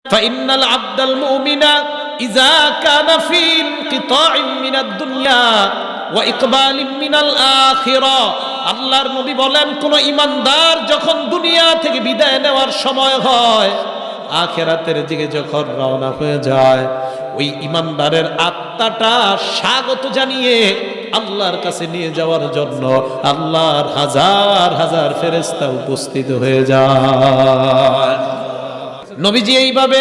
فإن العبد المؤمن إذا كان في انقطاع من الدنيا وإقبال من الآخرة আল্লাহর নবী বলেন কোন ঈমানদার যখন দুনিয়া থেকে বিদায় নেওয়ার সময় হয় আখিরাতের দিকে যখন রওনা হয়ে যায় ওই ঈমানদারের আত্মাটা স্বাগত জানিয়ে আল্লাহর কাছে নিয়ে যাওয়ার জন্য আল্লাহর হাজার হাজার ফেরেশতা উপস্থিত হয়ে যায়। নবীজি এইভাবে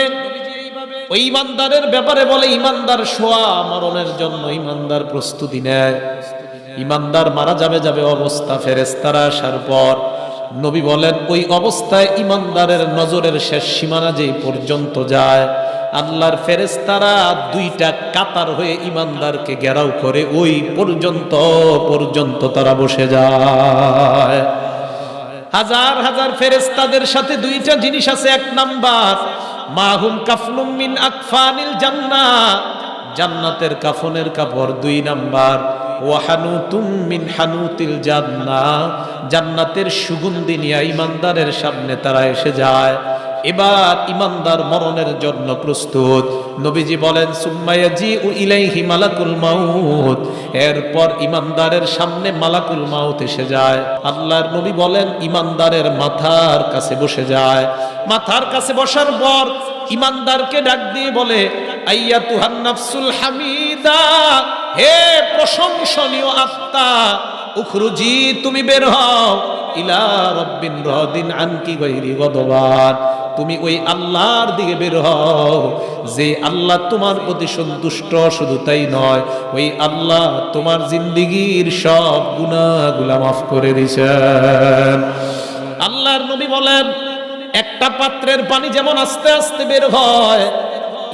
ওই ঈমানদারের ব্যাপারে বলে ঈমানদার শোয়া মরণের জন্য ঈমানদার প্রস্তুতি নেয়। ঈমানদার মারা যাবে অবস্থা ফেরেশতারা আসার পর নবী বলেন ওই অবস্থায় ঈমানদারের নজরের শেষ সীমানা যেই পর্যন্ত যায় আল্লাহর ফেরেশতারা দুইটা কাতার হয়ে ঈমানদারকে ঘেরাও করে ওই পর্যন্ত তারা বসে যায়। হাজার হাজার ফেরেশতাদের সাথে দুইটা জিনিস আছে। এক নাম্বার মাহুম কাফনুম মিন আকফানিল জান্নাহ, জান্নাতের কাফনের কাপড়। দুই নাম্বার ওয়াহানুতুম মিন হানুতিল জান্নাহ, জান্নাতের সুগন্ধি নিয়ে ঈমানদারের সামনে তারা এসে যায়। এবার ঈমানদার মরণের জন্য প্রস্তুত। নবীজি বলেন সুম্মা ইয়াজিউ ইলাইহি মালাকুল মাউত, এরপর ঈমানদারের সামনে মালাকুল মাউত এসে যায়। আল্লাহর নবী বলেন ঈমানদারের মাথার কাছে বসে যায়। মাথার কাছে বসার পর ঈমানদারকে ডাক দিয়ে বলে আইয়াতুহান নাফসুল হামিদা, হে প্রশংসনীয় আত্মা, উখরুজি তুমি বের হও ইলা রাব্বিন রাদিন আনকি গায়রি গদবান, তুমি ওই আল্লাহর দিকে বের হও যে আল্লাহ তোমার প্রতি সন্তুষ্ট। শুধু তাই নয়, ওই আল্লাহ তোমার জিন্দেগীর সব গুনাহগুলো মাফ করে দিয়েছেন। আল্লাহর নবী বলেন একটা পাত্রের পানি যেমন আস্তে আস্তে বের হয়,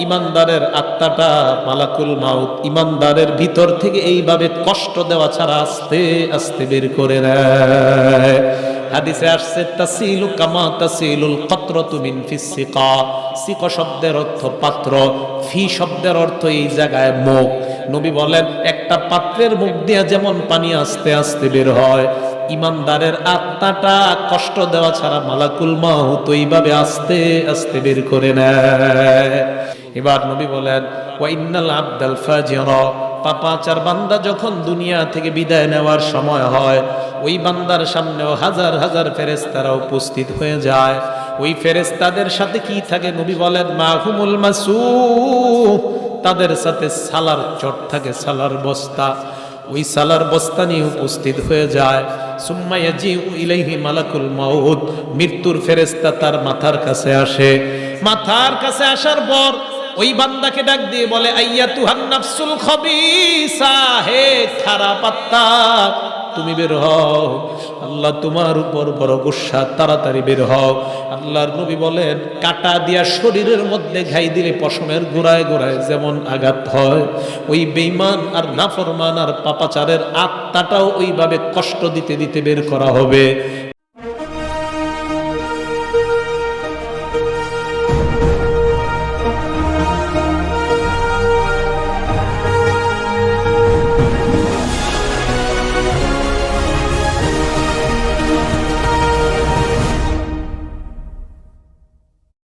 ঈমানদারের আত্মাটা মালাকুল মাউত ঈমানদারের ভিতর থেকে এইভাবে কষ্ট দেওয়া ছাড়া আস্তে আস্তে বের করে নেয়। হাদিসে আসছে তাসিলু কামা তাসিলুল কাতরাতু মিন ফিস সিকা, সিকা শব্দের অর্থ পাত্র, ফি শব্দের অর্থ এই জায়গায় মুখ। নবী বলেন একটা পাত্রের মুখ দিয়ে যেমন পানি আস্তে আস্তে বের হয়, ঈমানদারের আত্মাটা কষ্ট দেওয়া ছাড়া মালাকুল মাউত এইভাবে আস্তে আস্তে বের করে নেয়। এবার নবী বলেন ওয়া ইন্নাল আবদাল ফাজিরা, পাপাচার বান্দা যখন দুনিয়া থেকে বিদায় নেওয়ার সময় হয় ওই বান্দার সামনেও হাজার হাজার ফেরেশতারা উপস্থিত হয়ে যায়। ওই ফেরেশতাদের সাথে কি থাকে? নবী বলেন মাহুমুল মাসুহ, তাদের সাথে সালার চট থাকে, সালার বস্তা। ওই সালার বস্তা নিয়ে উপস্থিত হয়ে যায়। সুম্মা ইয়াজিউ ইলাইহি মালাকুল মাউত, মৃত্যুর ফেরেশতা তার মাথার কাছে আসে। মাথার কাছে আসার পর ওই বান্দাকে ডাক দিয়ে বলে আইয়াতুহান নাফসুল খাবিসা, হে খারাপ আত্মা তুমি বের হও, আল্লাহ তোমার উপর বড় গুসা, তাড়াতাড়ি বের হও। আল্লাহর নবী বলেন কাটা দিয়া শরীরের মধ্যে ঘাই দিলে পশমের গোড়ায় গোড়ায় যেমন আঘাত হয়, ওই বেঈমান আর নাফরমান আর পাপাচারের আত্মাটাও ওইভাবে কষ্ট দিতে দিতে বের করা হবে।